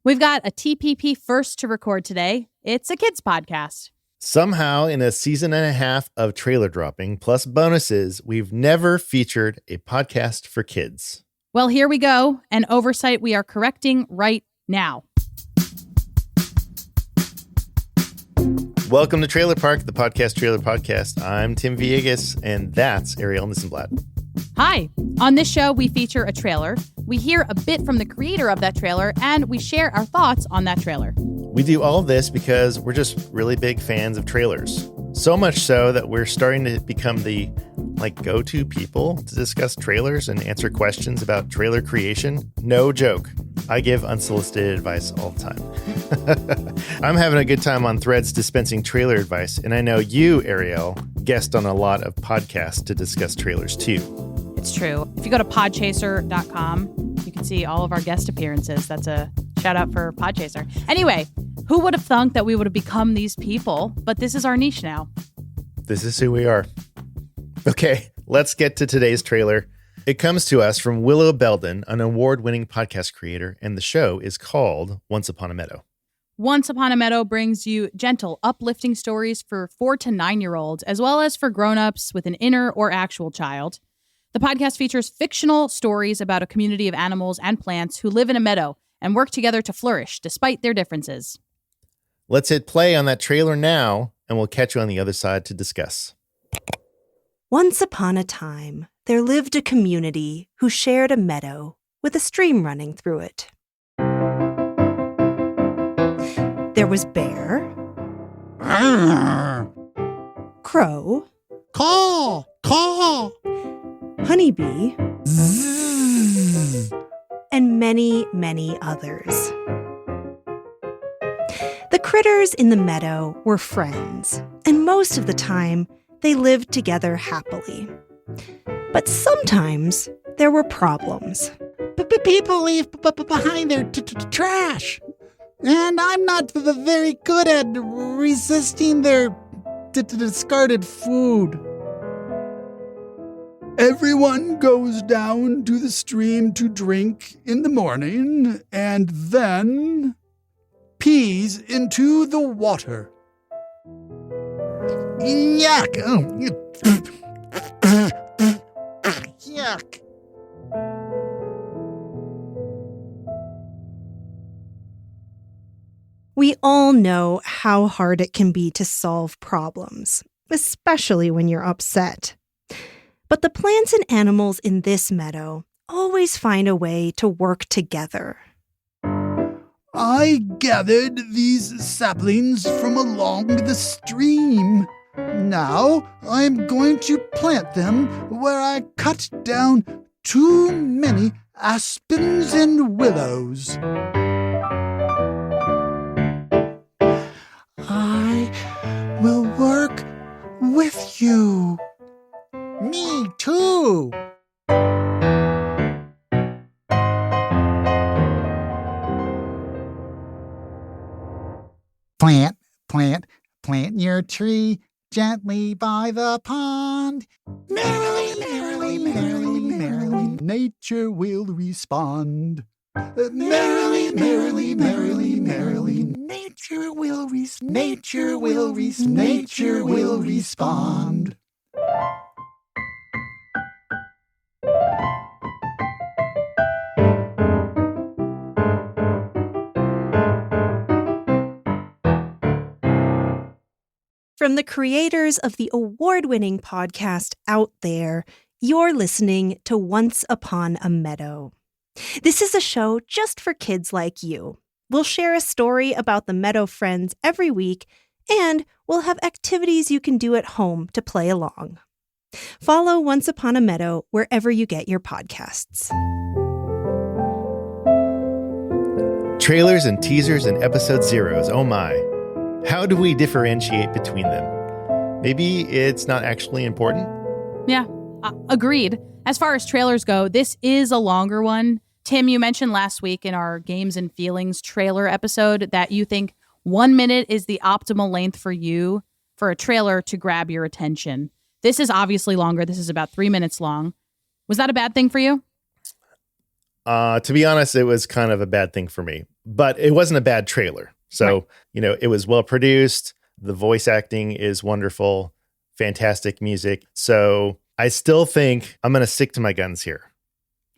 We've got a TPP first to record today. It's a kids podcast. Somehow, in a season and a half of trailer dropping, plus bonuses, we've never featured a podcast for kids. Well, here we go. An oversight we are correcting right now. Welcome to Trailer Park, the podcast trailer podcast. I'm Tim Villegas, and that's Arielle Nissenblatt. Hi. On this show, we feature a trailer. We hear a bit from the creator of that trailer, and we share our thoughts on that trailer. We do all of this because we're just really big fans of trailers. So much so that we're starting to become the go-to people to discuss trailers and answer questions about trailer creation. No joke. I give unsolicited advice all the time. I'm having a good time on Threads dispensing trailer advice, and I know you, Arielle, guest on a lot of podcasts to discuss trailers too. It's true. If you go to podchaser.com, you can see all of our guest appearances. That's a shout out for Podchaser. Anyway, who would have thunk that we would have become these people? But this is our niche now. This is who we are. Okay, let's get to today's trailer. It comes to us from Willow Belden, an award-winning podcast creator, and the show is called Once Upon a Meadow. Once Upon a Meadow brings you gentle, uplifting stories for 4 to 9-year-olds, as well as for grown-ups with an inner or actual child. The podcast features fictional stories about a community of animals and plants who live in a meadow and work together to flourish despite their differences. Let's hit play on that trailer now, and we'll catch you on the other side to discuss. Once upon a time, there lived a community who shared a meadow with a stream running through it. There was Bear, Crow, Caw, caw, Honeybee, and many, many others. The critters in the meadow were friends, and most of the time, they lived together happily. But sometimes there were problems. People leave behind their trash, and I'm not very good at resisting their discarded food. Everyone goes down to the stream to drink in the morning and then pees into the water. Yuck! Yuck! We all know how hard it can be to solve problems, especially when you're upset. But the plants and animals in this meadow always find a way to work together. I gathered these saplings from along the stream. Now I'm going to plant them where I cut down too many aspens and willows. I will work with you. Me too! Plant your tree gently by the pond. Merrily, merrily, merrily, merrily, nature will respond. Merrily, merrily, merrily, merrily, nature will respond. From the creators of the award-winning podcast Out There, you're listening to Once Upon a Meadow. This is a show just for kids like you. We'll share a story about the meadow friends every week, and we'll have activities you can do at home to play along. Follow Once Upon a Meadow wherever you get your podcasts. Trailers and teasers and episode zeros, oh my. How do we differentiate between them? Maybe it's not actually important? Yeah, agreed. As far as trailers go, this is a longer one. Tim, you mentioned last week in our Games and Feelings trailer episode that you think 1 minute is the optimal length for you for a trailer to grab your attention. This is obviously longer. This is about 3 minutes long. Was that a bad thing for you? To be honest, it was kind of a bad thing for me. but it wasn't a bad trailer. So, Right. It was well produced. The voice acting is wonderful, fantastic music. So I still think I'm going to stick to my guns here.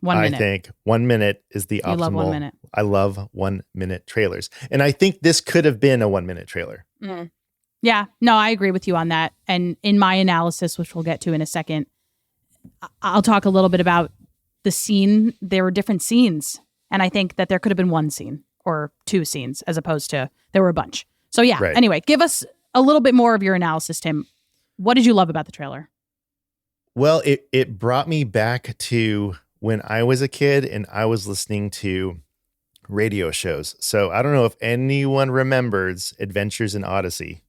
1 minute. I think 1 minute is the optimal. You love 1 minute. I love 1 minute trailers. And I think this could have been a 1 minute trailer. Mm. Yeah, no, I agree with you on that. And in my analysis, which we'll get to in a second, I'll talk a little bit about the scene. There were different scenes. And I think that there could have been one scene or two scenes as opposed to there were a bunch. So yeah, Right. Anyway, give us a little bit more of your analysis, Tim. What did you love about the trailer? Well, it brought me back to when I was a kid and I was listening to radio shows. So I don't know if anyone remembers Adventures in Odyssey,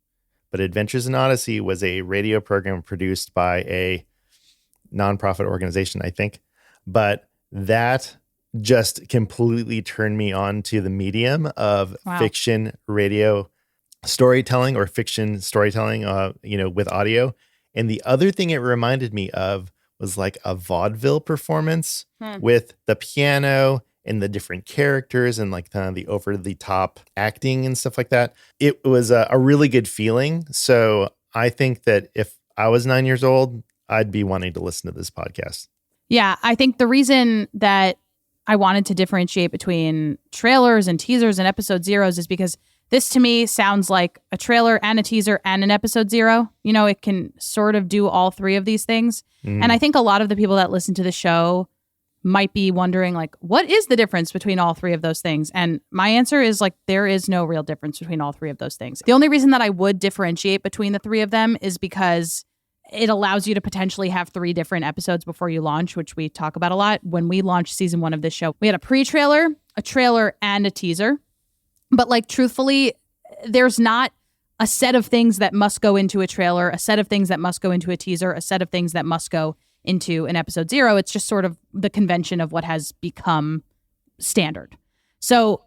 but Adventures in Odyssey was a radio program produced by a nonprofit organization, I think. But that just completely turned me on to the medium of Wow. fiction radio storytelling or fiction storytelling, with audio. And the other thing it reminded me of was like a vaudeville performance with the piano and the different characters and like kind of the over the top acting and stuff like that. It was a really good feeling. So I think that if I was 9 years old, I'd be wanting to listen to this podcast. Yeah, I think the reason that I wanted to differentiate between trailers and teasers and episode zeros is because this to me sounds like a trailer and a teaser and an episode zero. It can sort of do all three of these things. And I think a lot of the people that listen to the show might be wondering, like, what is the difference between all three of those things? And my answer is, like, there is no real difference between all three of those things. The only reason that I would differentiate between the three of them is because it allows you to potentially have 3 different episodes before you launch, which we talk about a lot. When we launched season 1 of this show, we had a pre-trailer, a trailer, and a teaser. But like, truthfully, there's not a set of things that must go into a trailer, a set of things that must go into a teaser, a set of things that must go into an episode zero. It's just sort of the convention of what has become standard. So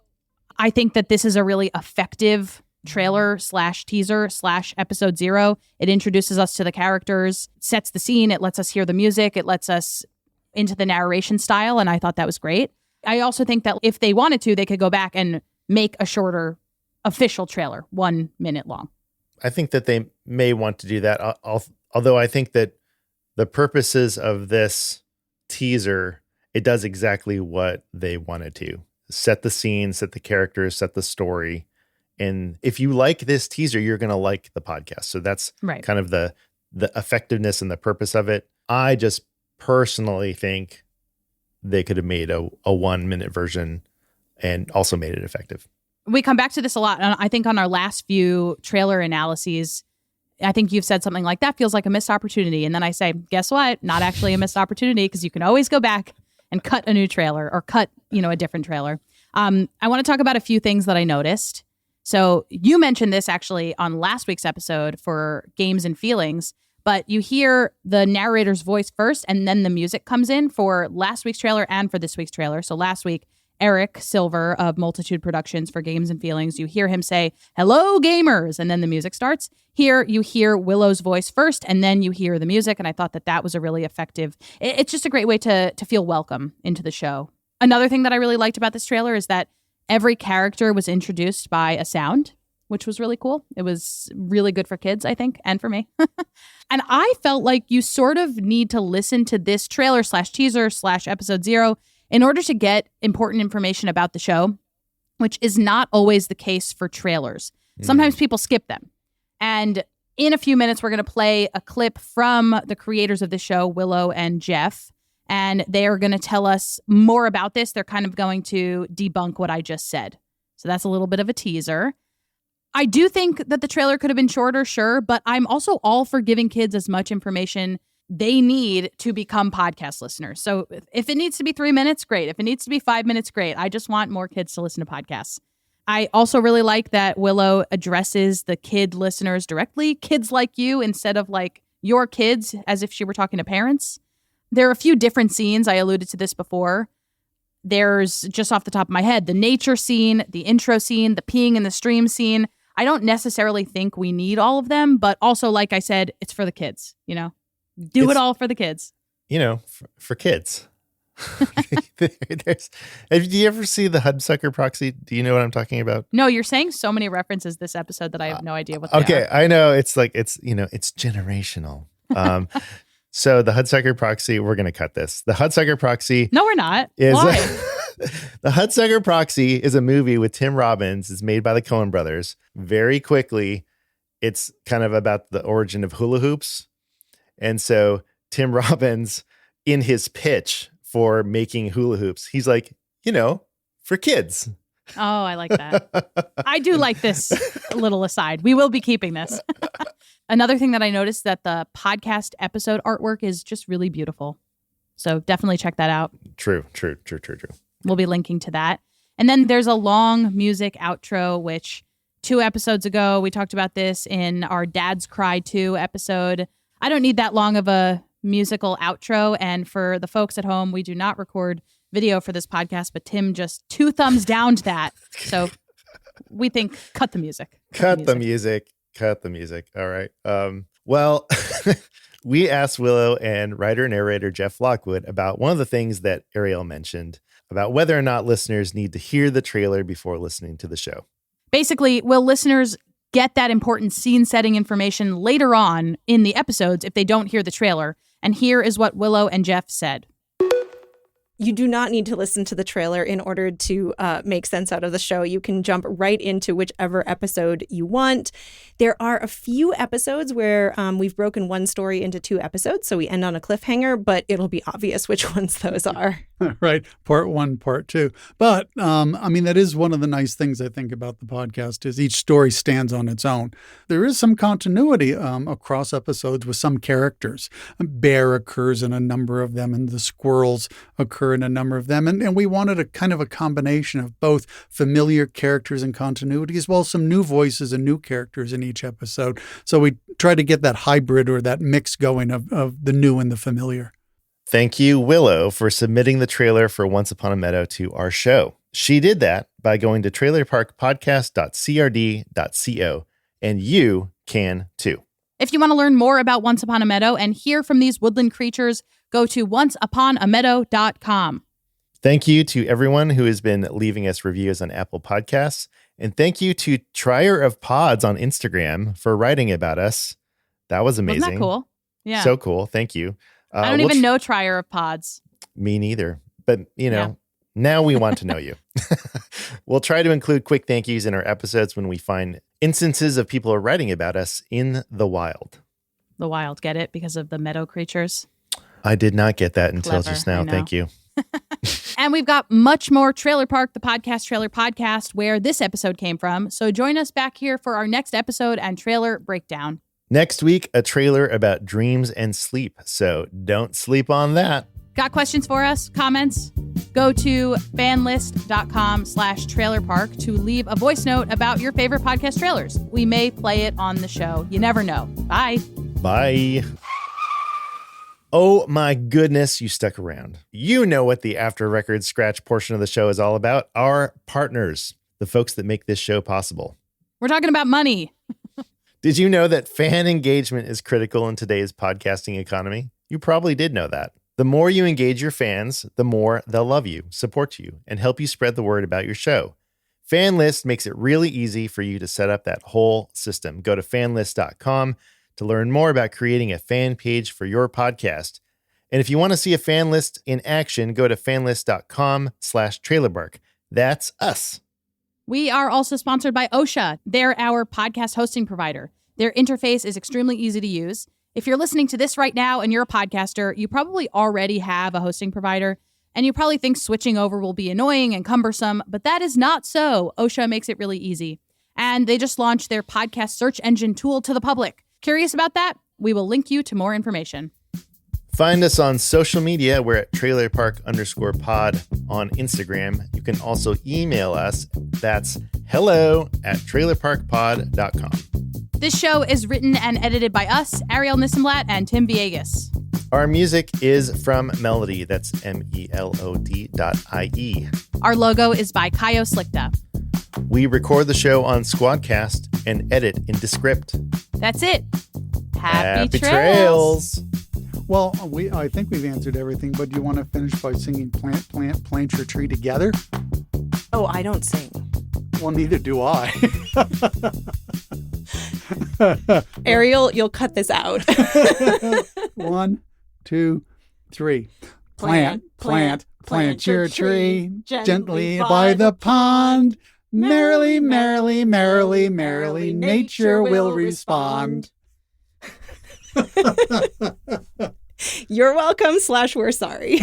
I think that this is a really effective trailer / teaser / episode zero. It introduces us to the characters, sets the scene. It lets us hear the music. It lets us into the narration style. And I thought that was great. I also think that if they wanted to, they could go back and make a shorter official trailer, 1 minute long. I think that they may want to do that. Although I think that the purposes of this teaser, it does exactly what they wanted to. Set the scene, set the characters, set the story. And if you like this teaser, you're going to like the podcast. So that's Right. kind of the effectiveness and the purpose of it. I just personally think they could have made a 1 minute version and also made it effective. We come back to this a lot. And I think on our last few trailer analyses, I think you've said something like, that feels like a missed opportunity. And then I say, guess what? Not actually a missed opportunity, because you can always go back and cut a new trailer or cut, a different trailer. I want to talk about a few things that I noticed. So you mentioned this actually on last week's episode for Games and Feelings, but you hear the narrator's voice first and then the music comes in for last week's trailer and for this week's trailer. So last week, Eric Silver of Multitude Productions for Games and Feelings, you hear him say, "Hello, gamers," and then the music starts. Here, you hear Willow's voice first, and then you hear the music, and I thought that was a really effective. It's just a great way to feel welcome into the show. Another thing that I really liked about this trailer is that every character was introduced by a sound, which was really cool. It was really good for kids, I think, and for me. And I felt like you sort of need to listen to this trailer / teaser / episode zero in order to get important information about the show, which is not always the case for trailers. Sometimes people skip them. And in a few minutes, we're going to play a clip from the creators of the show, Willow and Jeff, and they are going to tell us more about this. They're kind of going to debunk what I just said. So that's a little bit of a teaser. I do think that the trailer could have been shorter, sure, but I'm also all for giving kids as much information they need to become podcast listeners. So if it needs to be 3 minutes, great. If it needs to be 5 minutes, great. I just want more kids to listen to podcasts. I also really like that Willow addresses the kid listeners directly, kids like you, instead of like your kids, as if she were talking to parents. There are a few different scenes. I alluded to this before. There's, just off the top of my head, the nature scene, the intro scene, the peeing in the stream scene. I don't necessarily think we need all of them, but also, like I said, it's for the kids, Do it all for the kids. For kids. Do you ever see the Hudsucker Proxy? Do you know what I'm talking about? No, you're saying so many references this episode that I have no idea what they Okay, are. I know it's generational. So the Hudsucker Proxy, we're going to cut this. The Hudsucker Proxy. No, we're not. Is Why? The Hudsucker Proxy is a movie with Tim Robbins. It's made by the Coen brothers. Very quickly, it's kind of about the origin of hula hoops. And so Tim Robbins, in his pitch for making hula hoops, he's like, for kids. Oh, I like that. I do like this little aside. We will be keeping this. Another thing that I noticed that the podcast episode artwork is just really beautiful. So definitely check that out. True. We'll be linking to that. And then there's a long music outro, which 2 episodes ago, we talked about this in our Dad's Cry 2 episode. I don't need that long of a musical outro. And for the folks at home, we do not record video for this podcast, but Tim just 2 thumbs downed that. So we think cut the music. Cut the music. All right. Well, we asked Willow and writer-narrator Jeff Lockwood about one of the things that Arielle mentioned about whether or not listeners need to hear the trailer before listening to the show. Basically, will listeners get that important scene-setting information later on in the episodes if they don't hear the trailer? And here is what Willow and Jeff said. You do not need to listen to the trailer in order to make sense out of the show. You can jump right into whichever episode you want. There are a few episodes where we've broken one story into 2 episodes, so we end on a cliffhanger, but it'll be obvious which ones those are. Right. Part 1, part 2. But, that is one of the nice things I think about the podcast is each story stands on its own. There is some continuity across episodes with some characters. A bear occurs in a number of them, and the squirrels occur in a number of them. And we wanted a kind of a combination of both familiar characters and continuity, as well as some new voices and new characters in each episode. So we try to get that hybrid or that mix going of the new and the familiar. Thank you, Willow, for submitting the trailer for Once Upon a Meadow to our show. She did that by going to trailerparkpodcast.crd.co, and you can too. If you want to learn more about Once Upon a Meadow and hear from these woodland creatures, go to onceuponameadow.com. Thank you to everyone who has been leaving us reviews on Apple Podcasts. And thank you to Trier of Pods on Instagram for writing about us. That was amazing. Wasn't that cool? Yeah. So cool. Thank you. I don't even know Trier of Pods. Me neither. But, now we want to know you. We'll try to include quick thank yous in our episodes when we find instances of people are writing about us in the wild. The wild, get it? Because of the meadow creatures? I did not get that until Clever, just now. Thank you. And we've got much more Trailer Park, the podcast trailer podcast, where this episode came from. So join us back here for our next episode and trailer breakdown. Next week, a trailer about dreams and sleep. So don't sleep on that. Got questions for us? Comments? Go to fanlist.com/trailerpark to leave a voice note about your favorite podcast trailers. We may play it on the show. You never know. Bye. Bye. Oh my goodness, you stuck around. You know what the After Records Scratch portion of the show is all about. Our partners, the folks that make this show possible. We're talking about money. Did you know that fan engagement is critical in today's podcasting economy? You probably did know that. The more you engage your fans, the more they'll love you, support you, and help you spread the word about your show. FanList makes it really easy for you to set up that whole system. Go to fanlist.com to learn more about creating a fan page for your podcast. And if you want to see a fan list in action, go to fanlist.com/trailerpark. That's us. We are also sponsored by OSHA. They're our podcast hosting provider. Their interface is extremely easy to use. If you're listening to this right now and you're a podcaster, you probably already have a hosting provider, and you probably think switching over will be annoying and cumbersome, but that is not so. OSHA makes it really easy. And they just launched their podcast search engine tool to the public. Curious about that? We will link you to more information. Find us on social media. We're at trailerpark_pod on Instagram. You can also email us. That's hello@trailerparkpod.com. This show is written and edited by us, Arielle Nissenblatt and Tim Villegas. Our music is from Melody. That's melod.ie. Our logo is by Caio Slikta. We record the show on Squadcast and edit in Descript. That's it. Happy trails. Well, I think we've answered everything, but do you want to finish by singing Plant Your Tree Together? Oh, I don't sing. Well, neither do I. Arielle, you'll cut this out. 1, 2, 3. Plant your tree gently by the pond. Merrily, merrily, merrily, merrily, nature will respond. You're welcome / we're sorry.